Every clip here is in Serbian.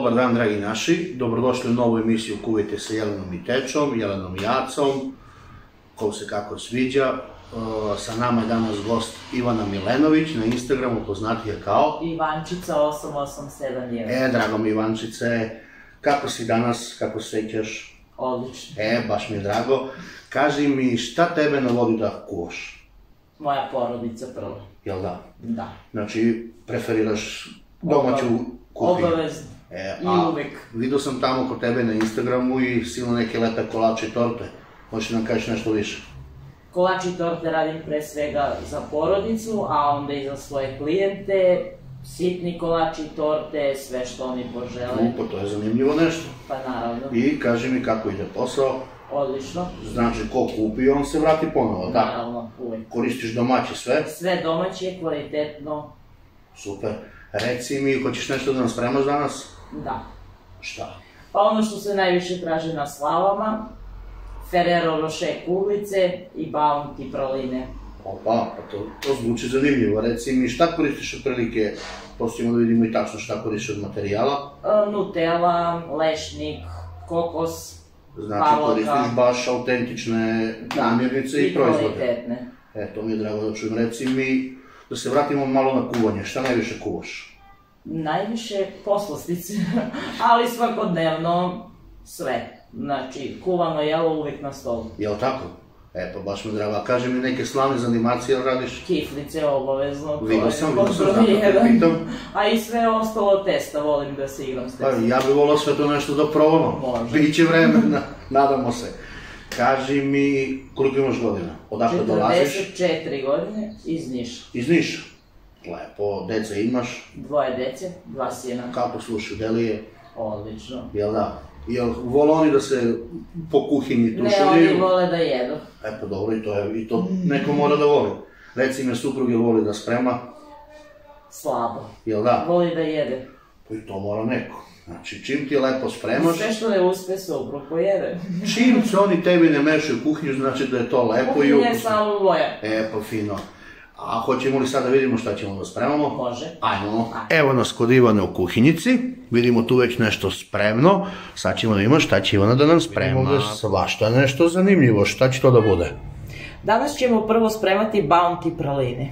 Dobar dan, dragi naši, dobrodošli u novu emisiju Kuvajte sa Jelenom i Tečom, Jelenom i Acom, ko se kako sviđa. Sa nama je danas gost Ivana Milenović, na Instagramu poznatija kao Ivančica 8871. Drago mi Ivančice, kako si danas, kako se sećaš? Odlično. Baš mi je drago. Kaži mi, šta tebe navodi da kuvaš? Moja porodica prvo. Jel da? Da. Znači, preferiraš domaću kuhinju? Obavezno. I uvek. Vidio sam tamo kod tebe na Instagramu i silno neke lepe kolače i torte. Možeš nam kažeš nešto više? Kolače i torte radim pre svega za porodicu, a onda i za svoje klijente. Sitni kolači i torte, sve što oni požele. To je zanimljivo nešto. Pa naravno. I kaži mi kako ide posao. Odlično. Znači, ko kupi, on se vrati ponovo, tako? Naravno, uvek. Koristiš domaće sve? Sve domaće, kvalitetno. Super. Reci mi, hoćeš nešto da nam spremaš danas? Da. Šta? Pa ono što se najviše traži na slavama, Ferrero Rocher kuglice i Bounty praline. Opa, pa to zvuči zanimljivo. Reci mi, šta koristiš od prilike? Prosimo da vidimo i tačno šta koristiš od materijala. Nutella, lešnik, kokos, Znači, koristiš baš autentične namirnice i proizvode. I kvalitetne. To mi je drago da čujem. Reci mi, da se vratimo malo na kuvanje. Šta najviše kuvaš? Najviše poslastice, ali svakodnevno sve. Znači, kuvano jelo uvek na stolu. Jel' tako? Pa baš mi drago. A kaži mi neke slavne zanimacije, jel radiš? Kiflice obavezno, to Vidio je sam, broj jedan. A i sve ostalo testa, volim da se igram s testom. Ja bih volao sve to nešto da probamo. Može. Biće vremena, nadamo se. Kaži mi, koliko imaš godina? Odakle dolaziš? 44 godine, iz Niša. Iz Niša? Lepo, deca imaš? 2 dece, 2 sina. Kako slušaju, delije? Odlično. Jel da? Jel vole oni da se po kuhinji Ne, tuširaju? oni vole da jedu. Pa dobro, i to neko mora da voli. Reci me, suprug je voli da sprema? Slabo. Jel da? Voli da jede. Pa i to mora neko. Znači, čim ti lepo spremaš... Sve što ne uspe suprug pojede. Čim se oni tebi ne mešaju u kuhinju, znači da je to lepo i ukusno. Kuhinja je samo moja. Pa fino. A hoćemo li sad da vidimo šta ćemo da spremamo? Može. Ajmo. Evo nas kod Ivane u kuhinjici. Vidimo tu već nešto spremno. Sad ćemo da vidimo šta će Ivana da nam sprema. Vidimo ovde svašta nešto zanimljivo. Šta će to da bude? Danas ćemo prvo spremati Bounty praline.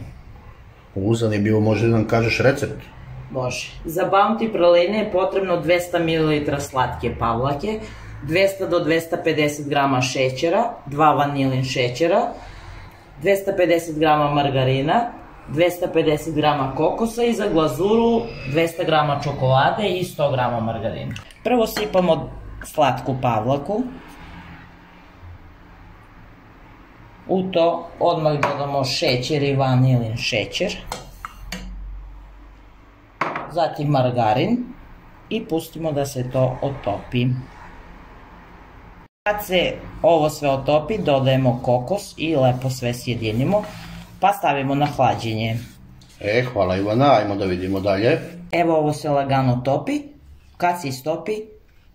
Zanimljivo, može da nam kažeš recept? Može. Za Bounty praline je potrebno 200 ml slatke pavlake, 200 do 250 g šećera, 2 vanilin šećera, 250 g margarina, 250 g kokosa i za glazuru 200 g čokolade i 100 g margarina. Prvo sipamo slatku pavlaku. U to odmah dodamo šećer i vanilin šećer. Zatim margarin i pustimo da se to otopi. Kad se ovo sve otopi, dodajemo kokos i lepo sve sjedinimo, pa stavimo na hlađenje. Hvala Ivana, ajmo da vidimo dalje. Evo ovo se lagano topi, kad se istopi,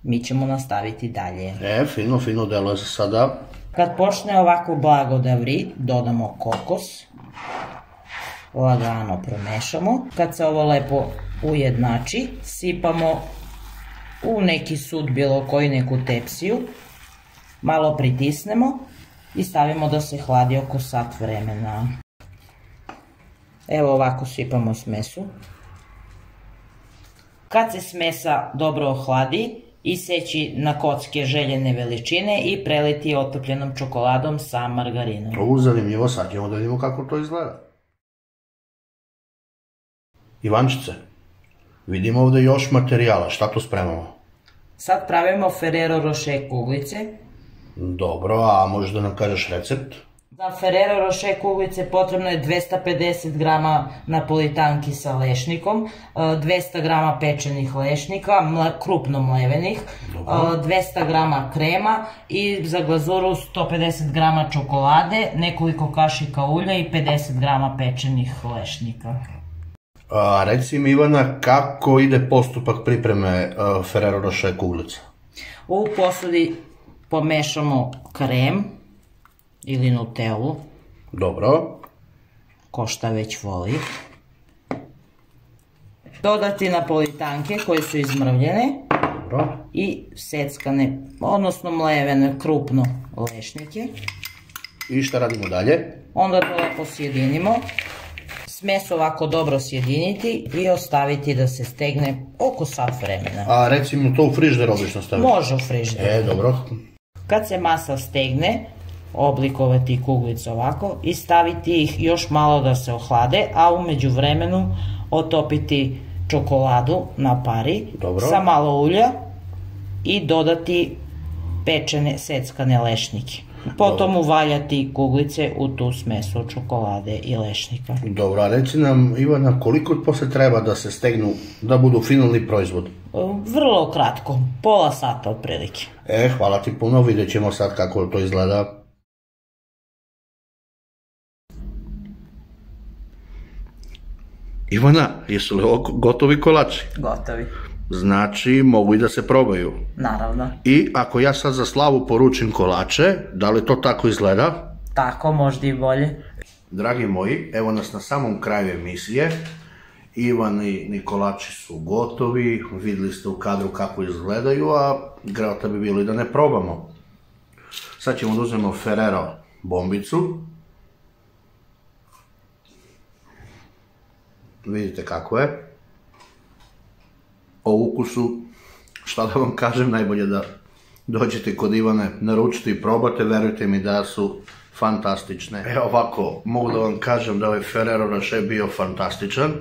mi ćemo nastaviti dalje. Fino deluje za sada. Kad počne ovako blago da vri, dodamo kokos, lagano promešamo. Kad se ovo lepo ujednači, sipamo u neki sud, bilo koji, neku tepsiju, malo pritisnemo i stavimo da se hladi oko sat vremena. Evo ovako sipamo smesu. Kad se smesa dobro ohladi, iseći na kocke željene veličine i preliti otopljenom čokoladom sa margarinom. Zanimljivo, sad ćemo da vidimo kako to izgleda. Ivančice, vidimo ovde još materijala, šta to spremamo? Sad pravimo Ferrero Rocher kuglice. Dobro, a možeš da nam kažeš recept? Za Ferrero Rocher kuglice potrebno je 250 g napolitanki sa lešnikom, 200 g pečenih lešnika, krupno mlevenih, 200 g krema i za glazuru 150 g čokolade, nekoliko kašika ulja i 50 g pečenih lešnika. Reci mi Ivana, kako ide postupak pripreme Ferrero Rocher kuglica? U posudi pomešamo krem ili nutellu. Dobro. Ko šta već voli. Dodati napolitanke koje su izmrvljene i seckane, odnosno mlevene krupno lešnike. I šta radimo dalje? Onda to lepo sjedinimo. Smes ovako dobro sjediniti i ostaviti da se stegne oko sat vremena. A recimo to u frižider obično staviti? Može u frižider. Dobro. Kad se masa stegne, oblikovati kuglice ovako i staviti ih još malo da se ohlade, a u međuvremenu otopiti čokoladu na pari sa malo ulja i dodati pečene seckane lešnike. Potom uvaljati kuglice u tu smesu čokolade i lešnika. Dobro, a reci nam, Ivana, koliko posle treba da se stegnu, da budu finalni proizvod? Vrlo kratko, pola sata otprilike. Hvala ti puno, vidjet ćemo sad kako to izgleda. Ivana, jesu li ovo gotovi kolači? Gotovi. Znači, mogu i da se probaju. Naravno. I ako ja sad za slavu poručim kolače, da li to tako izgleda? Tako, možda i bolje. Dragi moji, evo nas na samom kraju emisije. Ivani kolači su gotovi, vidjeli ste u kadru kako izgledaju, a grehota bi bilo i da ne probamo. Sad ćemo da uzmemo Ferrero bombicu. Vidite kako je. O ukusu, šta da vam kažem, najbolje da dođete kod Ivane, naručite i probate, verujte mi da su fantastične. Evo ovako, mogu da vam kažem da ovaj Ferrero Rocher bio fantastičan.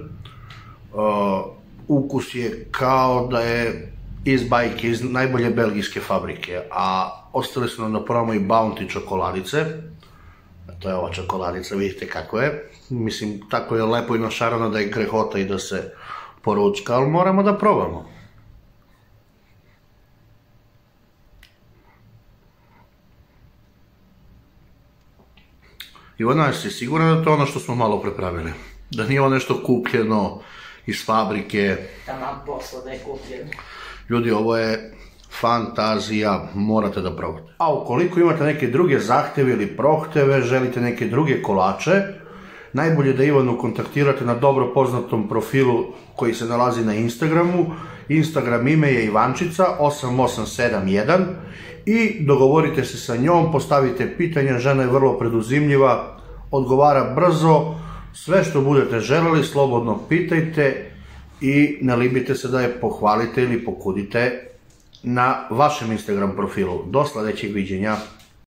Ukus je kao da je iz bajke, iz najbolje belgijske fabrike, a ostali su nam da probamo i Bounty čokoladice. To je ova čokoladica, vidite kako je. Mislim, tako je lepo i našarano da je grehota i da se poručka, ali moramo da probamo. Ivana, jesi sigurna da je to ono što smo malo prepravili? Da nije ovo nešto kupljeno iz fabrike? Da nam posla da je kupljeno. Ljudi, ovo je fantazija, morate da probate. A ukoliko imate neke druge zahteve ili prohteve, želite neke druge kolače, najbolje da Ivanu kontaktirate na dobro poznatom profilu koji se nalazi na Instagramu. Instagram ime je Ivančica8871 i dogovorite se sa njom, postavite pitanja, žena je vrlo preduzimljiva, odgovara brzo, sve što budete želeli slobodno pitajte i ne libite se da je pohvalite ili pokudite na vašem Instagram profilu. Do sledećeg viđenja.